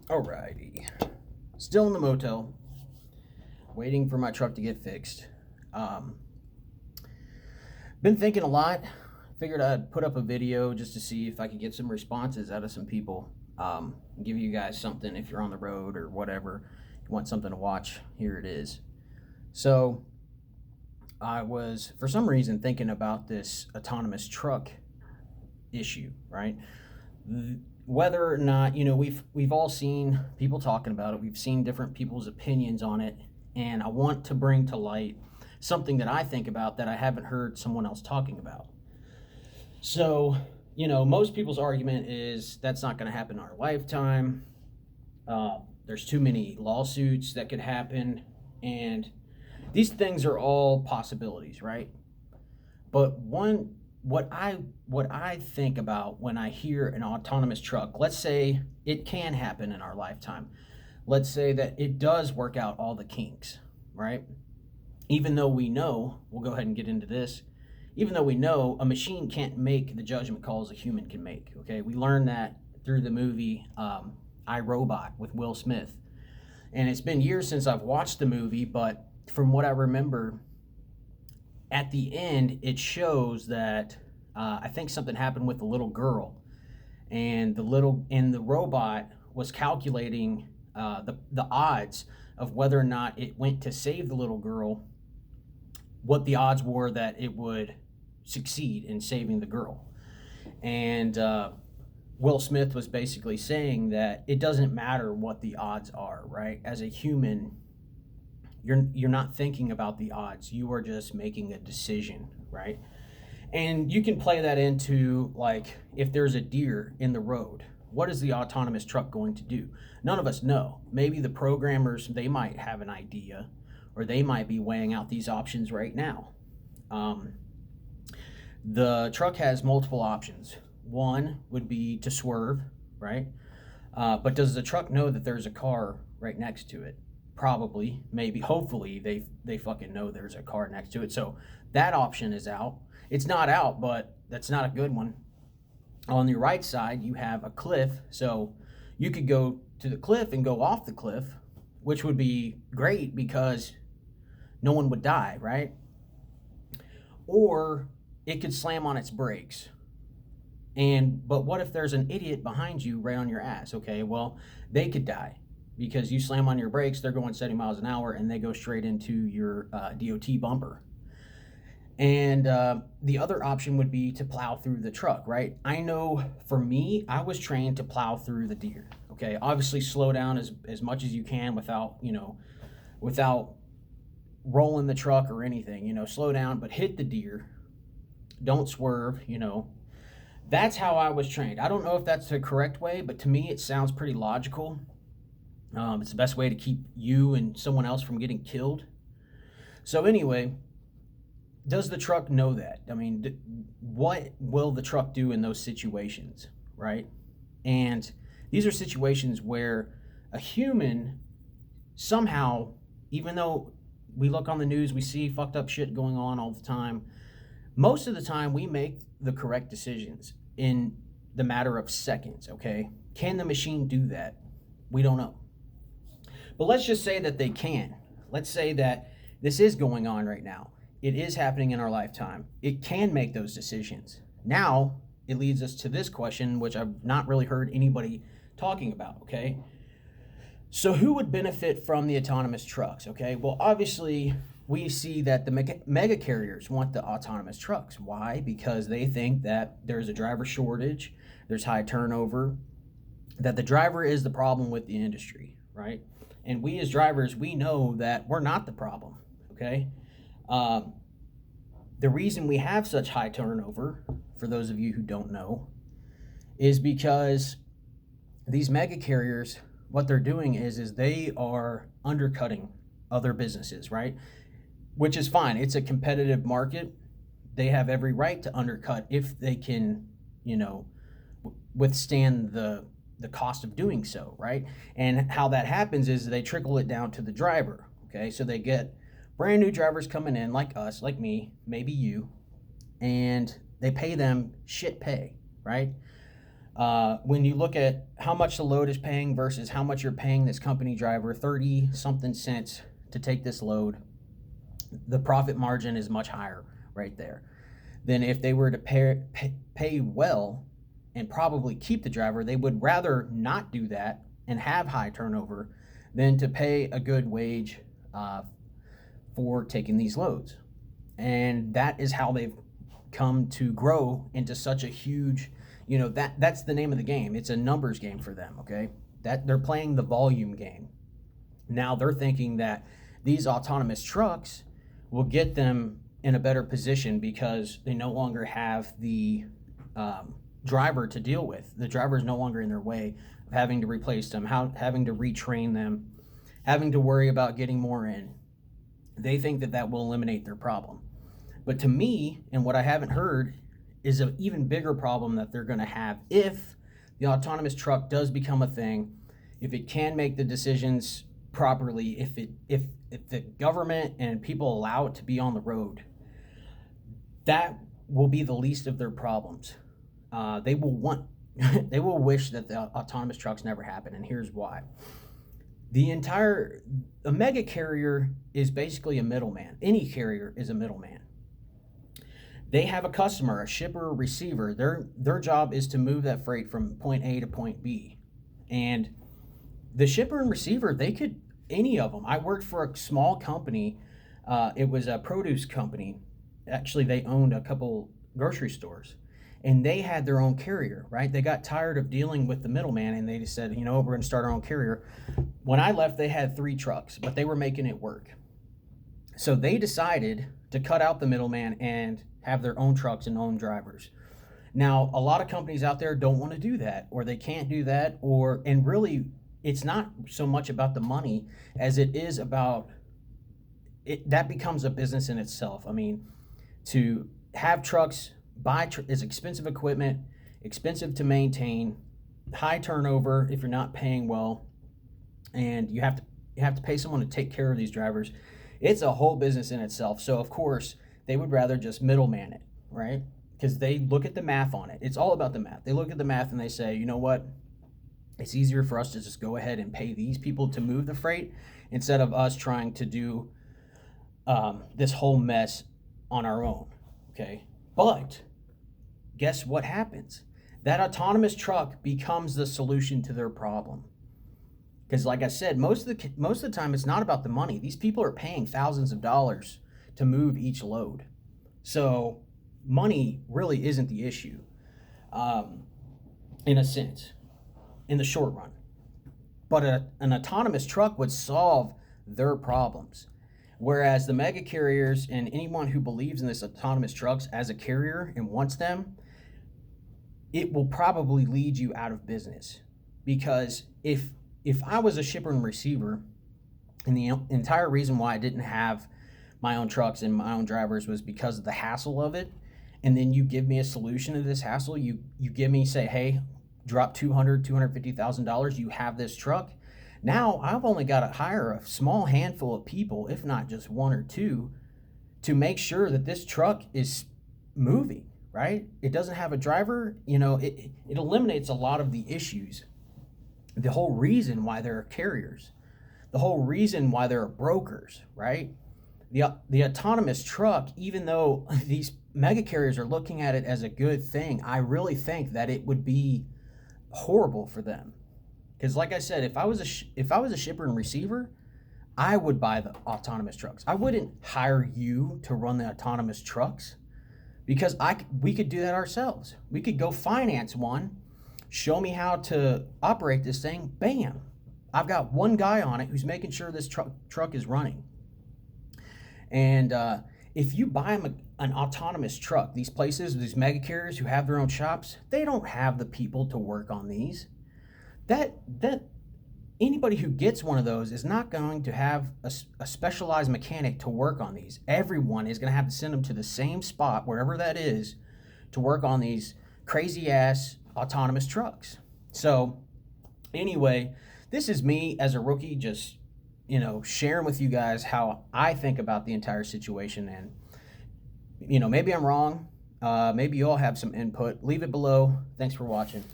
Alrighty. Still in the motel, waiting for my truck to get fixed. Um, Been thinking a lot. Figured I'd put up a video just to see if I could get some responses out of some people. Give you guys something if you're on the road or whatever. You want something to watch, here it is. So, I was, for some reason, thinking about this autonomous truck issue, right? Whether or not, we've all seen people talking about it. We've seen different people's opinions on it, and I want to bring to light something that I think about that I haven't heard someone else talking about. So, most people's argument is that's not going to happen in our lifetime. There's too many lawsuits that could happen, and these things are all possibilities, right? But what I think about when I hear an autonomous truck, let's say it can happen in our lifetime. Let's say that it does work out all the kinks, right? Even though we know, we'll go ahead and get into this. Even though we know a machine can't make the judgment calls a human can make, okay? We learned that through the movie I, Robot with Will Smith. And it's been years since I've watched the movie, but from what I remember, at the end, it shows that I think something happened with the little girl, and the robot was calculating the odds of whether or not it went to save the little girl, what the odds were that it would succeed in saving the girl. And Will Smith was basically saying that it doesn't matter what the odds are, right? As a human, you're not thinking about the odds. You are just making a decision, right? And you can play that into, like, if there's a deer in the road, what is the autonomous truck going to do? None of us know. Maybe the programmers, they might have an idea, or they might be weighing out these options right now. Um, the truck has multiple options. One would be to swerve, right? But does the truck know that there's a car right next to it? Probably, maybe, hopefully they fucking know there's a car next to it. So that option is out. It's not out, but that's not a good one. On your right side, you have a cliff. So you could go to the cliff and go off the cliff, which would be great because no one would die, right? Or it could slam on its brakes. But what if there's an idiot behind you right on your ass? Okay, well, they could die because you slam on your brakes, they're going 70 miles an hour, and they go straight into your DOT bumper. And the other option would be to plow through the truck, right? I know for me, I was trained to plow through the deer. Okay, obviously slow down as much as you can without rolling the truck or anything. Slow down, but hit the deer. Don't swerve. That's how I was trained. I don't know if that's the correct way, but to me, it sounds pretty logical. It's the best way to keep you and someone else from getting killed. So anyway, does the truck know that? I mean, what will the truck do in those situations, right? And these are situations where a human somehow, even though we look on the news, we see fucked up shit going on all the time, most of the time we make the correct decisions in the matter of seconds, okay? Can the machine do that? We don't know. But let's just say that they can. Let's say that this is going on right now. It is happening in our lifetime. It can make those decisions. Now, it leads us to this question, which I've not really heard anybody talking about, okay? So who would benefit from the autonomous trucks, okay? Well, obviously, we see that the mega carriers want the autonomous trucks. Why? Because they think that there's a driver shortage, there's high turnover, that the driver is the problem with the industry, right? And we as drivers, we know that we're not the problem, okay? The reason we have such high turnover, for those of you who don't know, is because these mega carriers, what they're doing is they are undercutting other businesses, right? Which is fine. It's a competitive market. They have every right to undercut if they can, withstand the cost of doing so, right? And how that happens is they trickle it down to the driver, okay? So they get brand new drivers coming in like us, like me, maybe you, and they pay them shit pay, right? When you look at how much the load is paying versus how much you're paying this company driver, 30 something cents to take this load, the profit margin is much higher right there than if they were to pay well and probably keep the driver. They would rather not do that and have high turnover than to pay a good wage for taking these loads. And that is how they've come to grow into such a huge, that's the name of the game. It's a numbers game for them, okay? That they're playing the volume game. Now they're thinking that these autonomous trucks will get them in a better position because they no longer have the driver to deal with. The driver is no longer in their way of having to replace them, having to retrain them, having to worry about getting more in. They think that that will eliminate their problem. But to me, and what I haven't heard, is an even bigger problem that they're going to have if the autonomous truck does become a thing, if it can make the decisions properly, if the government and people allow it to be on the road. That will be the least of their problems. They will wish that the autonomous trucks never happen, and here's why. A mega carrier is basically a middleman. Any carrier is a middleman. They have a customer, a shipper, a receiver. Their job is to move that freight from point A to point B. And the shipper and receiver, any of them. I worked for a small company. It was a produce company. Actually, they owned a couple grocery stores. And they had their own carrier, right? They got tired of dealing with the middleman, and they just said, we're going to start our own carrier. When I left, they had 3 trucks, but they were making it work. So they decided to cut out the middleman and have their own trucks and own drivers. Now, a lot of companies out there don't want to do that, or they can't do that, and really, it's not so much about the money as it is about it. That becomes a business in itself. I mean, to have trucks is expensive equipment, expensive to maintain, high turnover if you're not paying well, and you have to pay someone to take care of these drivers. It's a whole business in itself. So of course they would rather just middleman it, right? Because they look at the math on it. It's all about the math. They look at the math and they say, you know what? It's easier for us to just go ahead and pay these people to move the freight instead of us trying to do this whole mess on our own, okay? But guess what happens? That autonomous truck becomes the solution to their problem. Because like I said, most of the time it's not about the money. These people are paying thousands of dollars to move each load. So money really isn't the issue, in a sense, in the short run. But an autonomous truck would solve their problems. Whereas the mega carriers and anyone who believes in this autonomous trucks as a carrier and wants them, it will probably lead you out of business. Because if I was a shipper and receiver, and the entire reason why I didn't have my own trucks and my own drivers was because of the hassle of it, and then you give me a solution to this hassle, you give me, say, hey, drop $250,000, you have this truck. Now I've only got to hire a small handful of people, if not just 1 or 2, to make sure that this truck is moving, right? It doesn't have a driver, it eliminates a lot of the issues. The whole reason why there are carriers, the whole reason why there are brokers, right? The autonomous truck, even though these mega carriers are looking at it as a good thing, I really think that it would be horrible for them. Because like I said, if I was a shipper and receiver, I would buy the autonomous trucks. I wouldn't hire you to run the autonomous trucks, because we could do that ourselves. We could go finance one, show me how to operate this thing, bam. I've got one guy on it who's making sure this truck is running. And if you buy an autonomous truck, these these mega carriers who have their own shops, they don't have the people to work on these. That anybody who gets one of those is not going to have a specialized mechanic to work on these. Everyone is going to have to send them to the same spot, wherever that is, to work on these crazy ass autonomous trucks. So anyway, this is me as a rookie just, sharing with you guys how I think about the entire situation. And, maybe I'm wrong. Maybe you all have some input. Leave it below. Thanks for watching.